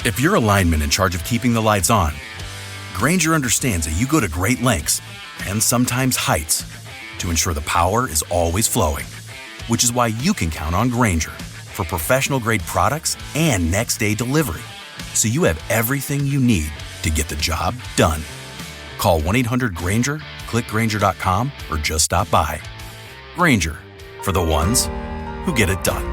If you're a lineman in charge of keeping the lights on, Grainger understands that you go to great lengths and sometimes heights to ensure the power is always flowing, which is why you can count on Grainger for professional-grade products and next-day delivery, so you have everything you need to get the job done. Call 1-800-GRAINGER, click Grainger.com, or just stop by. Grainger, for the ones who get it done.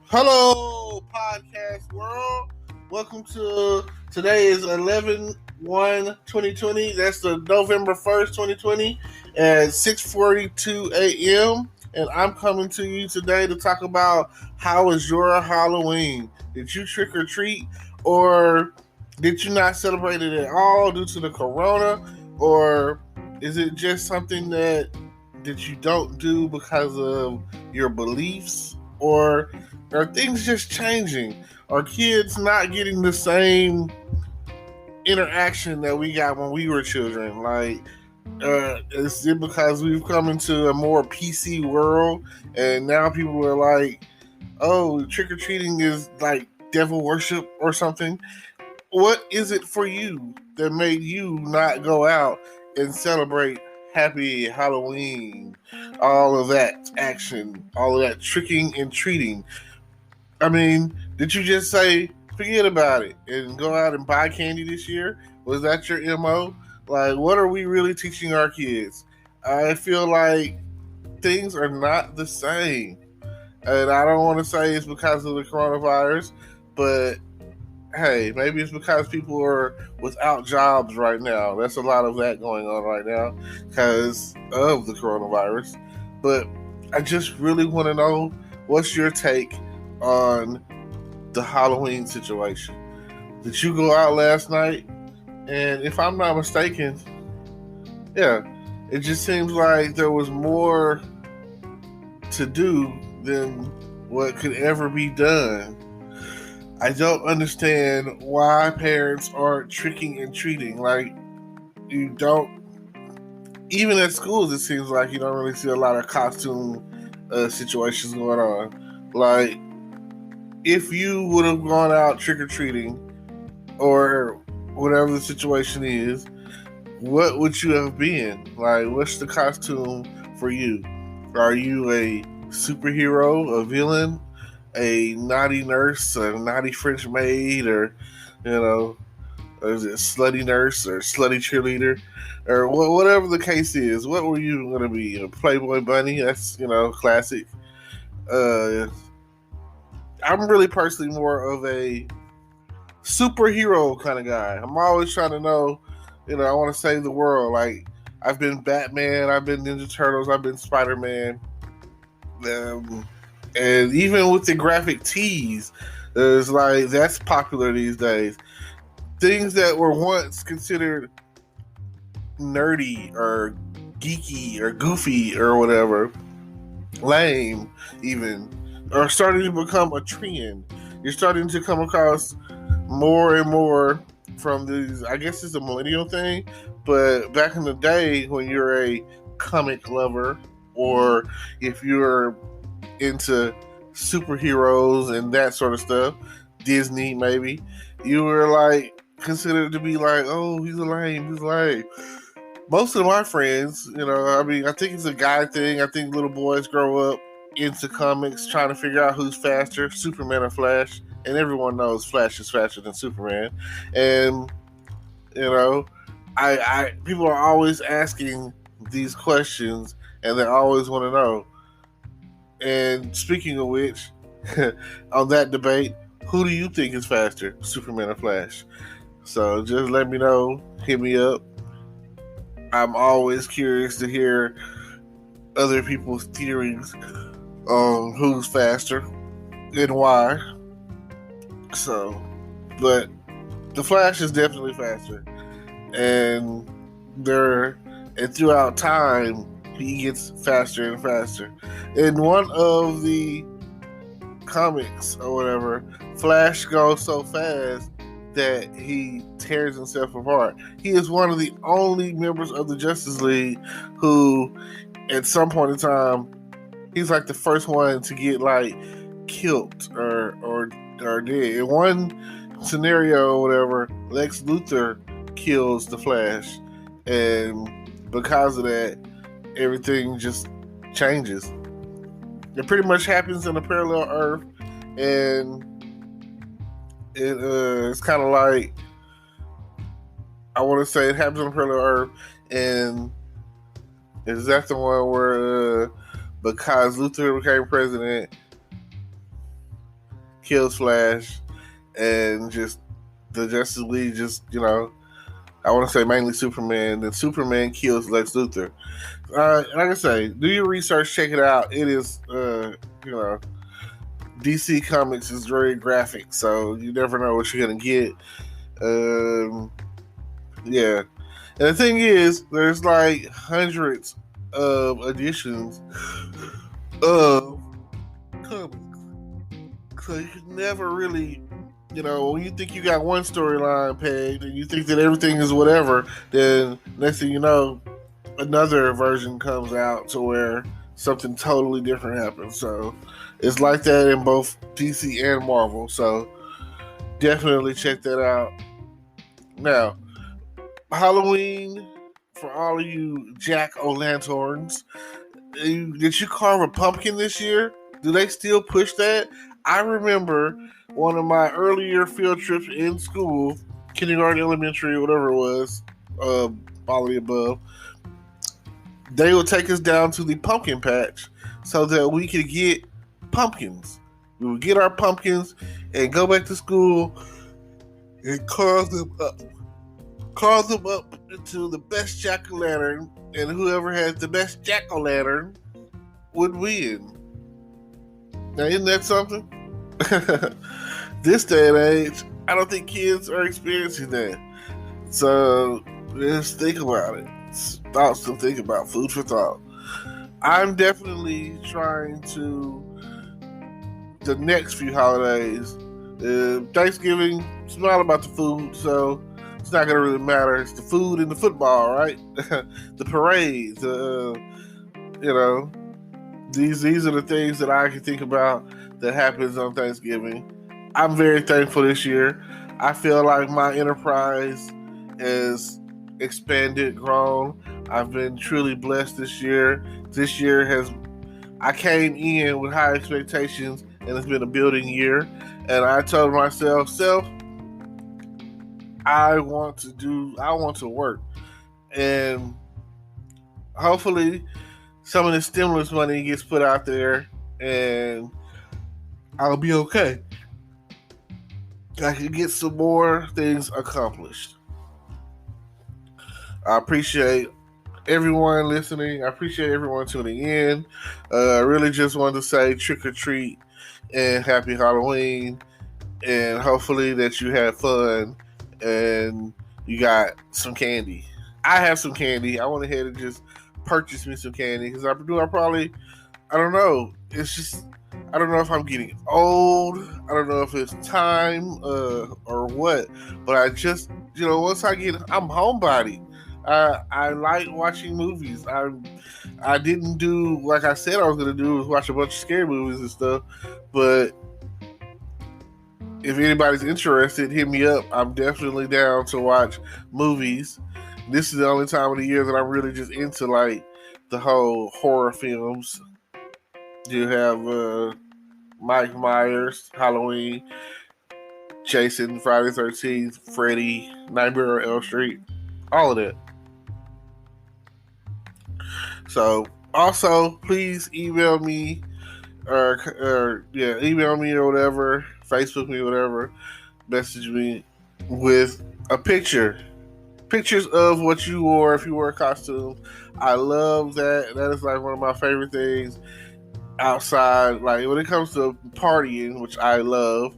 Hello, podcast world. Welcome to, today is 11/1/2020. That's the November 1st, 2020 at 6:42 a.m. And I'm coming to you today to talk about how was your Halloween? Did you trick or treat, or did you not celebrate it at all due to the corona? Or is it just something that you don't do because of your beliefs? Or are things just changing? Are kids not getting the same interaction that we got when we were children? Like, is it because we've come into a more PC world and now people are like, oh, trick-or-treating is like devil worship or something? What is it for you that made you not go out and celebrate Happy Halloween? All of that action, all of that tricking and treating. I mean, did you just say, forget about it and go out and buy candy this year? Was that your MO? Like, what are we really teaching our kids? I feel like things are not the same. And I don't want to say it's because of the coronavirus, but hey, maybe it's because people are without jobs right now. There's a lot of that going on right now because of the coronavirus. But I just really want to know, what's your take on the Halloween situation? Did you go out last night? And if I'm not mistaken, yeah, it just seems like there was more to do than what could ever be done. I don't understand why parents aren't tricking and treating. Like, you don't, even at schools, it seems like you don't really see a lot of costume situations going on. Like, if you would have gone out trick-or-treating or whatever the situation is, what would you have been? Like, what's the costume for you? Are you a superhero, a villain, a naughty nurse, a naughty French maid, or, or is it slutty nurse or slutty cheerleader, or whatever the case is? What were you going to be? A Playboy bunny? That's, classic. I'm really personally more of a superhero kind of guy. I'm always trying to know, I want to save the world. Like, I've been Batman, I've been Ninja Turtles, I've been Spider-Man. And even with the graphic tees, it's like, that's popular these days. Things that were once considered nerdy or geeky or goofy or whatever, lame even, are starting to become a trend. You're starting to come across more and more from these, I guess it's a millennial thing, but back in the day when you're a comic lover, or if you're into superheroes and that sort of stuff, Disney maybe, you were like considered to be like, oh, he's lame. Most of my friends, I think it's a guy thing. I think little boys grow up into comics trying to figure out who's faster, Superman or Flash, and everyone knows Flash is faster than Superman. And I people are always asking these questions, and they always want to know. And speaking of which, on that debate, who do you think is faster, Superman or Flash? So just let me know. Hit me up. I'm always curious to hear other people's theories on who's faster and why. So, but the Flash is definitely faster, and throughout time he gets faster and faster. In one of the comics or whatever, Flash goes so fast that he tears himself apart. He is one of the only members of the Justice League who at some point in time, he's like the first one to get like killed or dead. In one scenario or whatever, Lex Luthor kills the Flash, and because of that, everything just changes. It pretty much happens in a parallel Earth, and it's kind of like, I want to say it happens on a parallel Earth, and is that the one where because Luthor became president, kills Flash, and just the Justice League just, I want to say mainly Superman, then Superman kills Lex Luthor. Like I say, do your research, check it out. It is, DC Comics is very graphic, so you never know what you're going to get. Yeah. And the thing is, there's like hundreds of editions of comics. So you can never really, when you think you got one storyline pegged and you think that everything is whatever, then next thing you know, another version comes out to where something totally different happens. So it's like that in both DC and Marvel. So definitely check that out. Now, Halloween, for all of you jack-o'-lanterns, did you carve a pumpkin this year? Do they still push that? I remember one of my earlier field trips in school, kindergarten, elementary, whatever it was, all of the above, they would take us down to the pumpkin patch so that we could get pumpkins. We would get our pumpkins and go back to school and carve them up into the best jack-o'-lantern, and whoever has the best jack-o'-lantern would win. Now, isn't that something? This day and age, I don't think kids are experiencing that. So, just think about it. Thoughts to think about, food for thought. I'm definitely trying to, the next few holidays, Thanksgiving, it's not about the food, so it's not going to really matter. It's the food and the football, right? The parades, these are the things that I can think about that happens on Thanksgiving. I'm very thankful this year. I feel like my enterprise has expanded, grown. I've been truly blessed this year. This year I came in with high expectations, and it's been a building year. And I told myself, I want to work. And hopefully some of the stimulus money gets put out there and I'll be okay. I can get some more things accomplished. I appreciate everyone listening. I appreciate everyone tuning in. I really just wanted to say trick or treat and happy Halloween. And hopefully that you had fun and you got some candy. I have some candy. I went ahead and just purchased me some candy because I don't know. It's just, I don't know if I'm getting old. I don't know if it's time or what. But I just, once I'm homebody. I like watching movies. I didn't do like I said I was going to do, was watch a bunch of scary movies and stuff. But if anybody's interested, hit me up. I'm definitely down to watch movies. This is the only time of the year that I'm really just into like the whole horror films. You have Mike Myers, Halloween, Jason, Friday the 13th, Freddy, Nightmare on Elm Street, all of that. So, also, please email me email me or whatever, Facebook me, whatever, message me with a picture. Pictures of what you wore if you wore a costume. I love that. That is like one of my favorite things outside. Like when it comes to partying, which I love,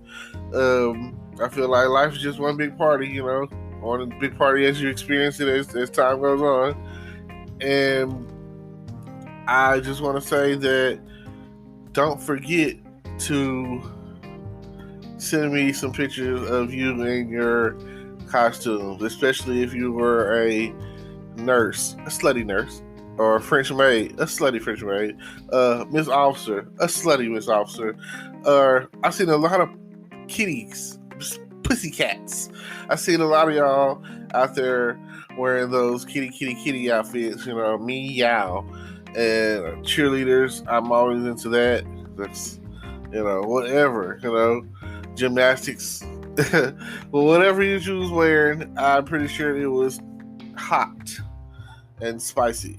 I feel like life is just one big party, one big party as you experience it as time goes on. And I just want to say that don't forget to send me some pictures of you in your costumes, especially if you were a nurse, a slutty nurse. or French maid, a slutty French maid, Miss Officer, a slutty Miss Officer, or I've seen a lot of kitties, pussy cats. I've seen a lot of y'all out there wearing those kitty outfits, meow, and cheerleaders. I'm always into that. That's, whatever, gymnastics. Well, whatever you choose wearing, I'm pretty sure it was hot and spicy.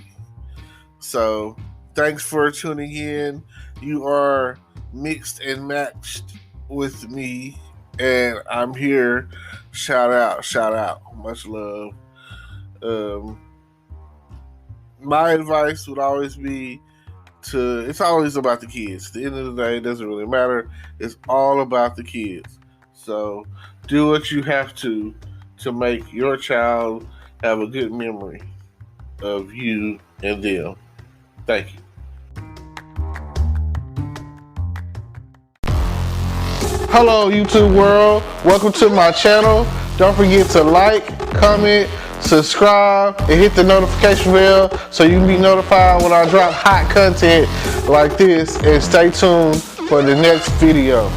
So, thanks for tuning in. You are mixed and matched with me, and I'm here. Shout out. Much love. My advice would always be it's always about the kids. At the end of the day, it doesn't really matter. It's all about the kids. So, do what you have to make your child have a good memory of you and them. Thank you. Hello, YouTube world. Welcome to my channel. Don't forget to like, comment, subscribe, and hit the notification bell so you can be notified when I drop hot content like this. And stay tuned for the next video.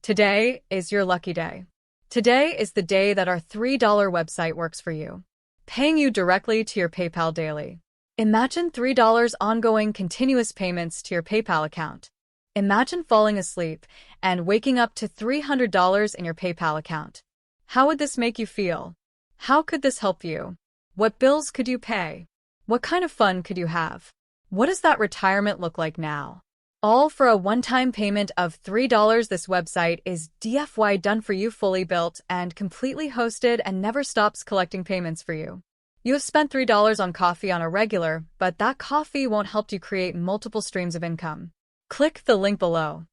Today is your lucky day. Today is the day that our $3 website works for you, paying you directly to your PayPal daily. Imagine $3 ongoing continuous payments to your PayPal account. Imagine falling asleep and waking up to $300 in your PayPal account. How would this make you feel? How could this help you? What bills could you pay? What kind of fun could you have? What does that retirement look like now? All for a one-time payment of $3. This website is DFY done for you, fully built and completely hosted, and never stops collecting payments for you. You have spent $3 on coffee on a regular, but that coffee won't help you create multiple streams of income. Click the link below.